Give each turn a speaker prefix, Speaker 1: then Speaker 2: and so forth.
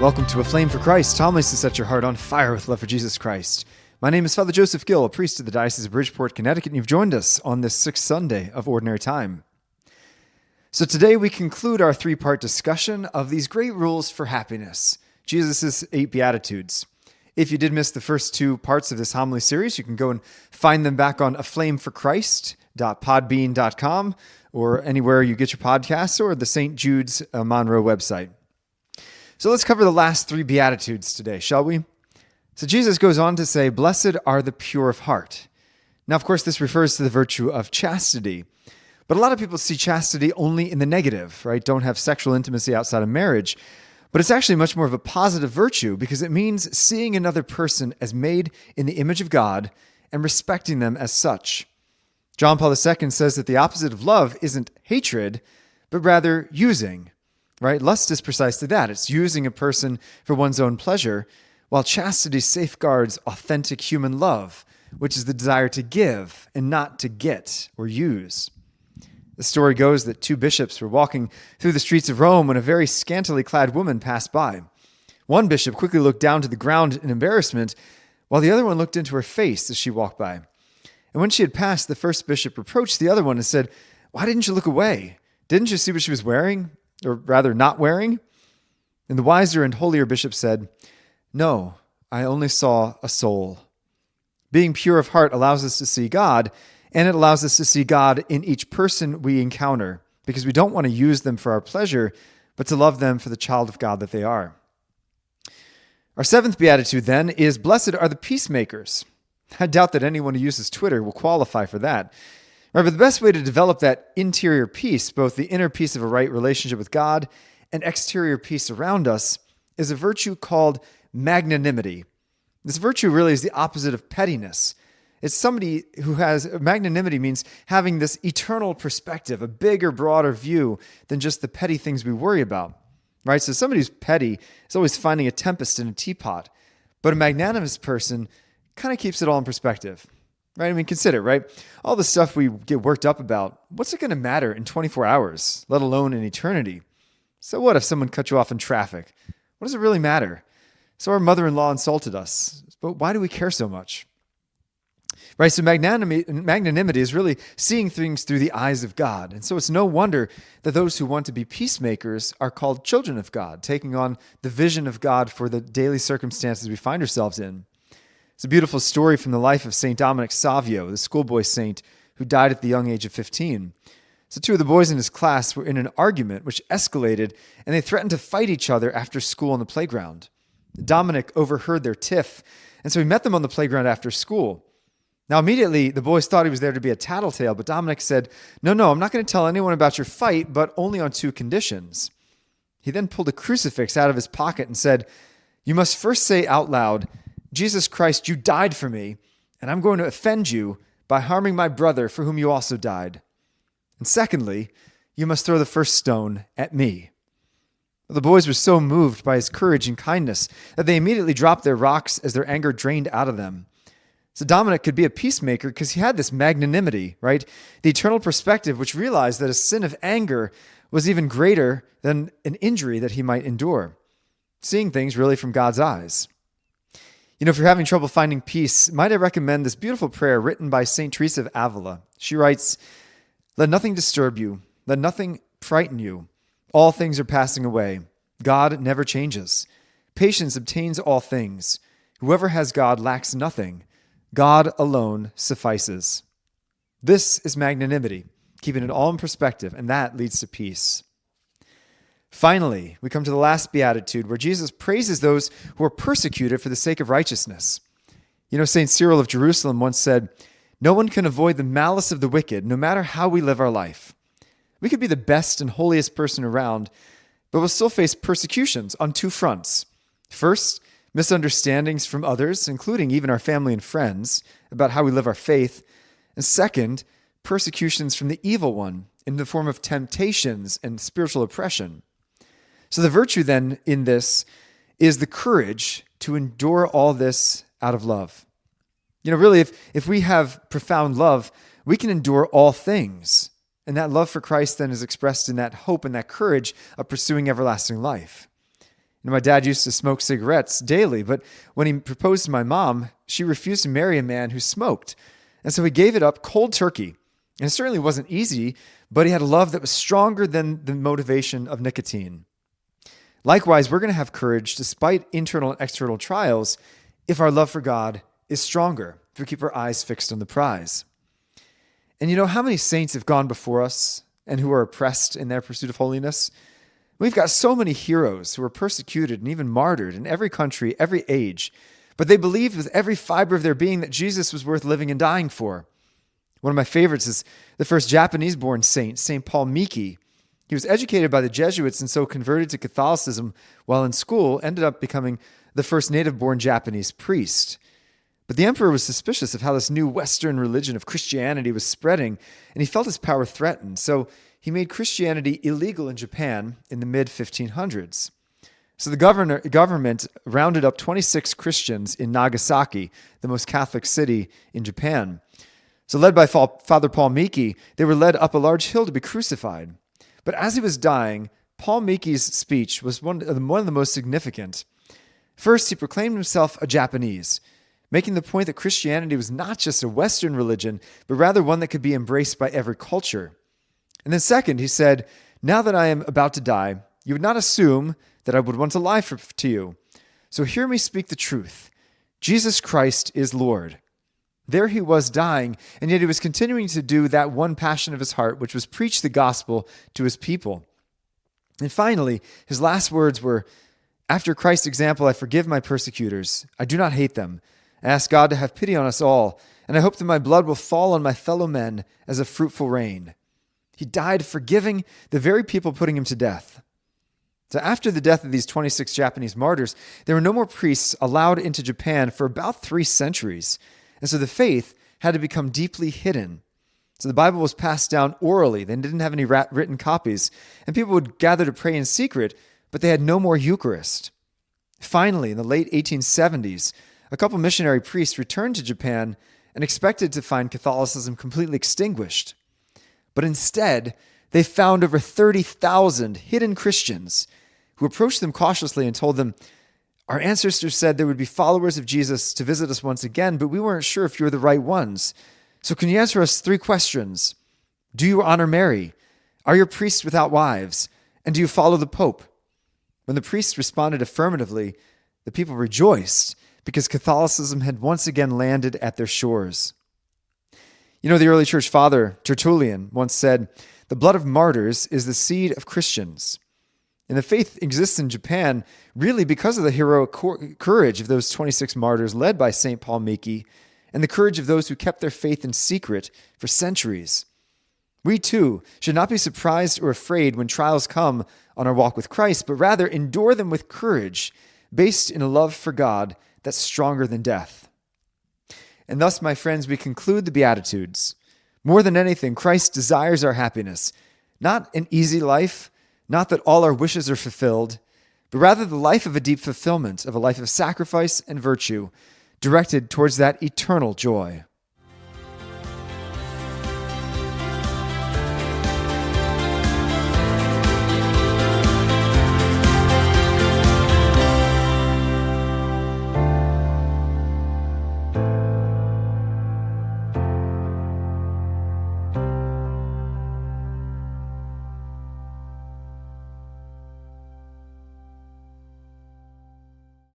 Speaker 1: Welcome to Aflame for Christ, homilies to set your heart on fire with love for Jesus Christ. My name is Father Joseph Gill, a priest of the Diocese of Bridgeport, Connecticut, and you've joined us on this sixth Sunday of Ordinary Time. So today we conclude our three-part discussion of these great rules for happiness, Jesus' 8 Beatitudes. If you did miss the first two parts of this homily series, you can go and find them back on aflameforchrist.podbean.com or anywhere you get your podcasts or the St. Jude's Monroe website. So let's cover the last 3 Beatitudes today, shall we? So Jesus goes on to say, "Blessed are the pure of heart." Now, of course, this refers to the virtue of chastity. But a lot of people see chastity only in the negative, right? Don't have sexual intimacy outside of marriage. But it's actually much more of a positive virtue because it means seeing another person as made in the image of God and respecting them as such. John Paul II says that the opposite of love isn't hatred, but rather using. Right? Lust is precisely that. It's using a person for one's own pleasure, while chastity safeguards authentic human love, which is the desire to give and not to get or use. The story goes that 2 bishops were walking through the streets of Rome when a very scantily clad woman passed by. One bishop quickly looked down to the ground in embarrassment, while the other one looked into her face as she walked by. And when she had passed, the first bishop reproached the other one and said, "Why didn't you look away? Didn't you see what she was wearing? Or rather, not wearing?" And the wiser and holier bishop said, "No, I only saw a soul." Being pure of heart allows us to see God, and it allows us to see God in each person we encounter, because we don't want to use them for our pleasure, but to love them for the child of God that they are. Our 7th Beatitude, then, is "Blessed are the peacemakers." I doubt that anyone who uses Twitter will qualify for that. Right, but the best way to develop that interior peace, both the inner peace of a right relationship with God and exterior peace around us, is a virtue called magnanimity. This virtue really is the opposite of pettiness. It's somebody who has magnanimity means having this eternal perspective, a bigger, broader view than just the petty things we worry about. Right? So somebody who's petty is always finding a tempest in a teapot, but a magnanimous person kind of keeps it all in perspective. Right? I mean, consider, right? All the stuff we get worked up about, what's it going to matter in 24 hours, let alone in eternity? So what if someone cut you off in traffic? What does it really matter? So our mother-in-law insulted us, but why do we care so much? Right? So magnanimity is really seeing things through the eyes of God. And so it's no wonder that those who want to be peacemakers are called children of God, taking on the vision of God for the daily circumstances we find ourselves in. It's a beautiful story from the life of St. Dominic Savio, the schoolboy saint who died at the young age of 15. So 2 of the boys in his class were in an argument which escalated, and they threatened to fight each other after school on the playground. Dominic overheard their tiff, and so he met them on the playground after school. Now, immediately, the boys thought he was there to be a tattletale, but Dominic said, No, I'm not going to tell anyone about your fight, but only on 2 conditions. He then pulled a crucifix out of his pocket and said, "You must first say out loud, 'Jesus Christ, you died for me, and I'm going to offend you by harming my brother for whom you also died. And secondly, you must throw the first stone at me.'" The boys were so moved by his courage and kindness that they immediately dropped their rocks as their anger drained out of them. So Dominic could be a peacemaker because he had this magnanimity, right? The eternal perspective which realized that a sin of anger was even greater than an injury that he might endure. Seeing things really from God's eyes. You know, if you're having trouble finding peace, might I recommend this beautiful prayer written by St. Teresa of Avila. She writes, "Let nothing disturb you. Let nothing frighten you. All things are passing away. God never changes. Patience obtains all things. Whoever has God lacks nothing. God alone suffices." This is magnanimity, keeping it all in perspective, and that leads to peace. Finally, we come to the last beatitude where Jesus praises those who are persecuted for the sake of righteousness. You know, St. Cyril of Jerusalem once said, "No one can avoid the malice of the wicked, no matter how we live our life." We could be the best and holiest person around, but we'll still face persecutions on 2 fronts. First, misunderstandings from others, including even our family and friends, about how we live our faith. And second, persecutions from the evil one in the form of temptations and spiritual oppression. So the virtue then in this is the courage to endure all this out of love. You know, really, if we have profound love, we can endure all things. And that love for Christ then is expressed in that hope and that courage of pursuing everlasting life. My dad used to smoke cigarettes daily, but when he proposed to my mom, she refused to marry a man who smoked. And so he gave it up cold turkey. And it certainly wasn't easy, but he had a love that was stronger than the motivation of nicotine. Likewise, we're going to have courage despite internal and external trials if our love for God is stronger, if we keep our eyes fixed on the prize. And you know how many saints have gone before us and who are oppressed in their pursuit of holiness? We've got so many heroes who were persecuted and even martyred in every country, every age, but they believed with every fiber of their being that Jesus was worth living and dying for. One of my favorites is the first Japanese-born saint, St. Paul Miki. He was educated by the Jesuits and so converted to Catholicism while in school, ended up becoming the first native-born Japanese priest. But the emperor was suspicious of how this new Western religion of Christianity was spreading, and he felt his power threatened, so he made Christianity illegal in Japan in the mid-1500s. So the government rounded up 26 Christians in Nagasaki, the most Catholic city in Japan. So led by Father Paul Miki, they were led up a large hill to be crucified. But as he was dying, Paul Miki's speech was one of the most significant. First, he proclaimed himself a Japanese, making the point that Christianity was not just a Western religion, but rather one that could be embraced by every culture. And then second, he said, "Now that I am about to die, you would not assume that I would want to lie to you. So hear me speak the truth. Jesus Christ is Lord." There he was dying, and yet he was continuing to do that one passion of his heart, which was preach the gospel to his people. And finally, his last words were, "After Christ's example, I forgive my persecutors. I do not hate them. I ask God to have pity on us all, and I hope that my blood will fall on my fellow men as a fruitful rain." He died forgiving the very people putting him to death. So after the death of these 26 Japanese martyrs, there were no more priests allowed into Japan for about 3 centuries. And so the faith had to become deeply hidden. So the Bible was passed down orally. They didn't have any written copies. And people would gather to pray in secret, but they had no more Eucharist. Finally, in the late 1870s, a couple missionary priests returned to Japan and expected to find Catholicism completely extinguished. But instead, they found over 30,000 hidden Christians who approached them cautiously and told them, "Our ancestors said there would be followers of Jesus to visit us once again, but we weren't sure if you were the right ones. So can you answer us 3 questions? Do you honor Mary? Are your priests without wives? And do you follow the Pope?" When the priests responded affirmatively, the people rejoiced because Catholicism had once again landed at their shores. You know, the early church father, Tertullian, once said, "The blood of martyrs is the seed of Christians." And the faith exists in Japan really because of the heroic courage of those 26 martyrs led by St. Paul Miki and the courage of those who kept their faith in secret for centuries. We too should not be surprised or afraid when trials come on our walk with Christ, but rather endure them with courage based in a love for God that's stronger than death. And thus, my friends, we conclude the Beatitudes. More than anything, Christ desires our happiness, not an easy life, not that all our wishes are fulfilled, but rather the life of a deep fulfillment, of a life of sacrifice and virtue, directed towards that eternal joy.